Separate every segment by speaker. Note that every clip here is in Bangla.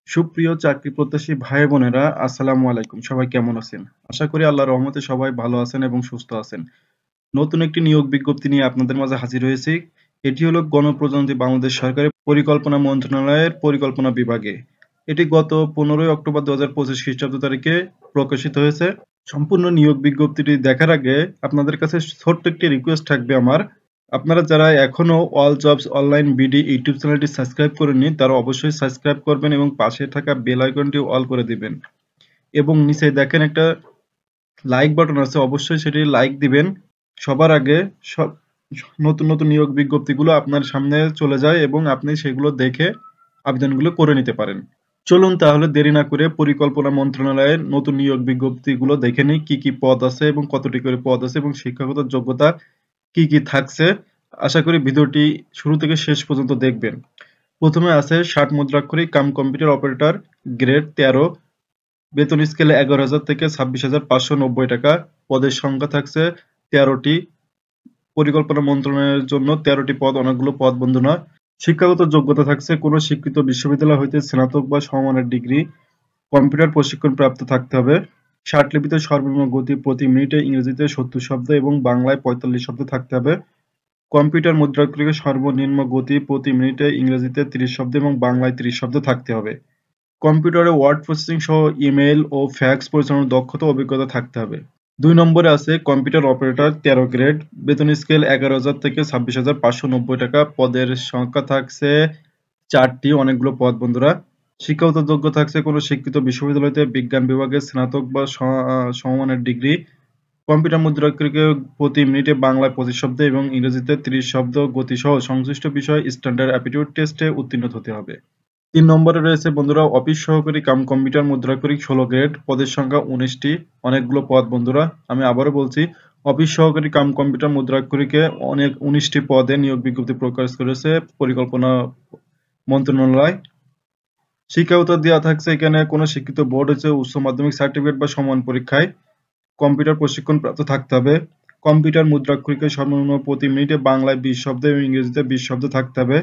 Speaker 1: সুপ্রিয় চাকরি প্রত্যাশী ভাই বোনেরা, আসসালামু আলাইকুম। সবাই কেমন আছেন? আশা করি আল্লাহর রহমতে সবাই ভালো আছেন এবং সুস্থ আছেন। নতুন একটি নিয়োগ বিজ্ঞপ্তি নিয়ে আপনাদের মাঝে হাজির হয়েছি। এটি হলো গণপ্রজাতন্ত্রী বাংলাদেশ সরকারের পরিকল্পনা মন্ত্রণালয়ের পরিকল্পনা বিভাগে। এটি গত 15 অক্টোবর 2025 খ্রিস্টাব্দ তারিখে প্রকাশিত হয়েছে। সম্পূর্ণ নিয়োগ বিজ্ঞপ্তিটি দেখার আগে আপনাদের কাছে ছোট্ট একটি রিকোয়েস্ট থাকবে আমার। আপনারা যারা এখনো all jobs online BD YouTube চ্যানেলটি সাবস্ক্রাইব করেননি তারা অবশ্যই সাবস্ক্রাইব করবেন এবং পাশে থাকা বেল আইকনটি অল করে দিবেন এবং নিচে দেখেন একটা লাইক বাটন আছে, অবশ্যই সেটি লাইক দিবেন। সবার আগে সব নতুন নতুন নিয়োগ বিজ্ঞপ্তিগুলো আপনার সামনে চলে যায় এবং আপনি সেগুলো দেখে আবেদনগুলো করে নিতে পারেন। চলুন তাহলে দেরি না করে পরিকল্পনা মন্ত্রণালয়ের নতুন নিয়োগ বিজ্ঞপ্তিগুলো দেখে নিই, কি কি পদ আছে এবং কতটি করে পদ আছে এবং শিক্ষাগত যোগ্যতা কি কি থাকছে। আশা করি ভিডিওটি শুরু থেকে শেষ পর্যন্ত দেখবেন। প্রথমে আছে 60 মুদ্রাক্ষরিক কাম কম্পিউটার অপারেটর, গ্রেড 13, বেতন স্কেলে 11,000 থেকে 26,590 টাকা। পদের সংখ্যা থাকছে 13টি। পরিকল্পনা মন্ত্রণালয়ের জন্য 13টি পদ অনেকগুলো পদ বন্ধু নয়। শিক্ষাগত যোগ্যতা থাকছে কোনো স্বীকৃত বিশ্ববিদ্যালয় হইতে স্নাতক বা সমমানের ডিগ্রি, কম্পিউটার প্রশিক্ষণ প্রাপ্ত থাকতে হবে। ষাটলিপিতে সর্বনিম্ন গতি প্রতি মিনিটে ইংরেজিতে 70 শব্দ এবং বাংলায় 45 শব্দ থাকতে হবে। কম্পিউটার মুদ্রাক্ষরিকের সর্বনিম্ন গতি প্রতি মিনিটে ইংরেজিতে 30 শব্দ এবং বাংলায় 30 শব্দ থাকতে হবে। কম্পিউটারে ওয়ার্ড প্রসেসিং সহ ইমেইল ও ফ্যাক্স পরিচালনার দক্ষতা ও অভিজ্ঞতা থাকতে হবে। 2 নম্বরে আছে কম্পিউটার অপারেটর, 13 গ্রেড, বেতন স্কেল 11,000 থেকে 26,590 টাকা। পদের সংখ্যা থাকছে 4টি, অনেকগুলো পদ বন্ধুরা। শিক্ষাগত যোগ্যতা থাকছে কোনো স্বীকৃত বিশ্ববিদ্যালয়তে বিজ্ঞান বিভাগে স্নাতক বা সমমানের ডিগ্রি, কম্পিউটার মুদ্রাক্ষরিকে প্রতি মিনিটে বাংলায় 25 শব্দ এবং ইংরেজিতে 30 শব্দ গতিসহ সংশ্লিষ্ট বিষয় স্ট্যান্ডার্ড অ্যাপটিটিউড টেস্টে উত্তীর্ণ হতে হবে। 3 নম্বরে রয়েছে বন্ধুরা অফিস সহকারী কাম কম্পিউটার মুদ্রাক্ষরিক, 16 গ্রেড, পদের সংখ্যা 19টি, অনেকগুলো পদ বন্ধুরা। আমি আবারও বলছি, অফিস সহকারী কাম কম্পিউটার মুদ্রাক্ষরিকে 19টি পদে নিয়োগ বিজ্ঞপ্তি প্রকাশ করেছে পরিকল্পনা মন্ত্রণালয়। শিক্ষাগত দেওয়া থাকছে এখানে কোনো শিক্ষিত বোর্ড হচ্ছে উচ্চ মাধ্যমিক সার্টিফিকেট বা সমান পরীক্ষায় কম্পিউটার প্রশিক্ষণ প্রাপ্ত থাকতে হবে। কম্পিউটার মুদ্রাক্ষরিকে সর্বনিম্ন প্রতি মিনিটে বাংলায় 20 শব্দ এবং ইংরেজিতে 20 শব্দ থাকতে হবে।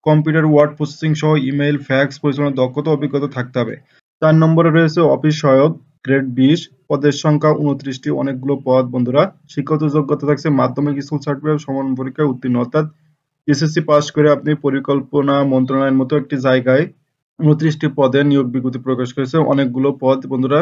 Speaker 1: কম্পিউটার ওয়ার্ড প্রসেসিং সহ ইমেইল ফ্যাক্স পরিচালনার দক্ষতা অভিজ্ঞতা থাকতে হবে। 4 নম্বরে রয়েছে অফিস সহায়ক, গ্রেড 20, পদের সংখ্যা 29টি, অনেকগুলো পদ বন্ধুরা। শিক্ষাগত যোগ্যতা থাকছে মাধ্যমিক স্কুল সার্টিফিকেট সমান পরীক্ষায় উত্তীর্ণ, অর্থাৎ এসএসসি পাস করে আপনি পরিকল্পনা মন্ত্রণালয়ের মতো একটি জায়গায় 29টি পদে নিয়োগ বিজ্ঞপ্তি প্রকাশ করেছে, অনেকগুলো পদ বন্ধুরা।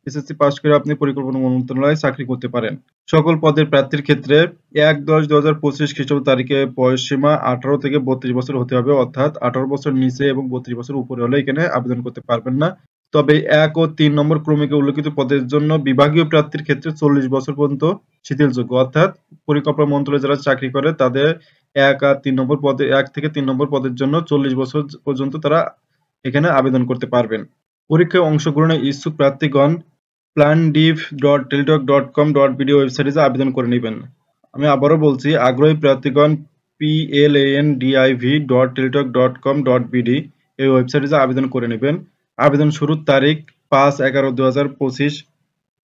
Speaker 1: এসএসসি পাস করে আপনি পরিকল্পনা মন্ত্রণালয়ে চাকরি করতে পারেন। সকল পদের প্রার্থীর ক্ষেত্রে 1/10/2025 খ্রিস্টাব্দ তারিখে বয়স সীমা 18 থেকে 32 বছর হতে হবে, অর্থাৎ 18 বছর নিচে এবং 32 বছর উপরে হলে এখানে আবেদন করতে পারবেন না। তবে 1 ও 3 নম্বর ক্রমিকে উল্লেখিত পদের জন্য বিভাগীয় প্রার্থীর ক্ষেত্রে 40 বছর পর্যন্ত শিথিলযোগ্য, অর্থাৎ পরিকল্পনা মন্ত্রণালয়ে যারা চাকরি করে তাদের 1 আর 3 নম্বর পদে 1 থেকে 3 নম্বর পদের জন্য 40 বছর পর্যন্ত তারা এখানে আবেদন করতে পারবেন। পরীক্ষায় অংশগ্রহণে ইচ্ছুক প্রার্থীগণ plandiv.teletalk.com.bd ওয়েবসাইটে আবেদন করে নেবেন। আমি আবারও বলছি, আগ্রহী প্রার্থীগণ plandiv.teletalk.com.bd এই ওয়েবসাইটে আবেদন করে নেবেন। আবেদন শুরুর তারিখ 5/11/2025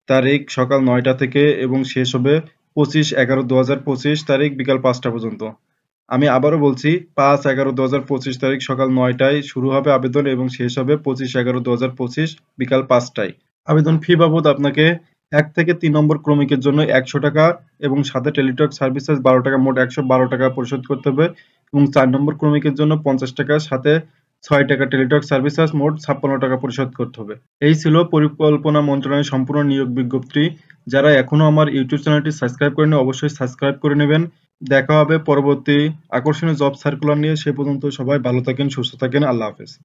Speaker 1: তারিখ সকাল 9টা থেকে এবং শেষ হবে 25/11/2025 তারিখ বিকাল 5টা পর্যন্ত। আমি আবারও বলছি, 5/11/2025 তারিখ সকাল 9টায় শুরু হবে আবেদন এবং শেষ হবে 25/11/2025 বিকাল 5টায়। আবেদন ফি বাবদ আপনাকে 1 থেকে 3 নম্বর ক্রমিকের জন্য 100 টাকা এবং সাথে টেলিটক সার্ভিসেস 12 টাকা, মোট 112 টাকা পরিশোধ করতে হবে এবং 4 নম্বর ক্রমিকের জন্য 50 টাকা সাথে 6 টাকা টেলিটক সার্ভিসেস, মোট 56 টাকা পরিশোধ করতে হবে। এই ছিল পরিকল্পনা মন্ত্রণালয়ের সম্পূর্ণ নিয়োগ বিজ্ঞপ্তি। যারা এখনো আমার ইউটিউব চ্যানেলটি সাবস্ক্রাইব করেনি অবশ্যই সাবস্ক্রাইব করে নেবেন। দেখা হবে পরবর্তী আকর্ষণীয় জব সার্কুলার নিয়ে। সে পর্যন্ত সবাই ভালো থাকেন, সুস্থ থাকেন। আল্লাহ হাফেজ।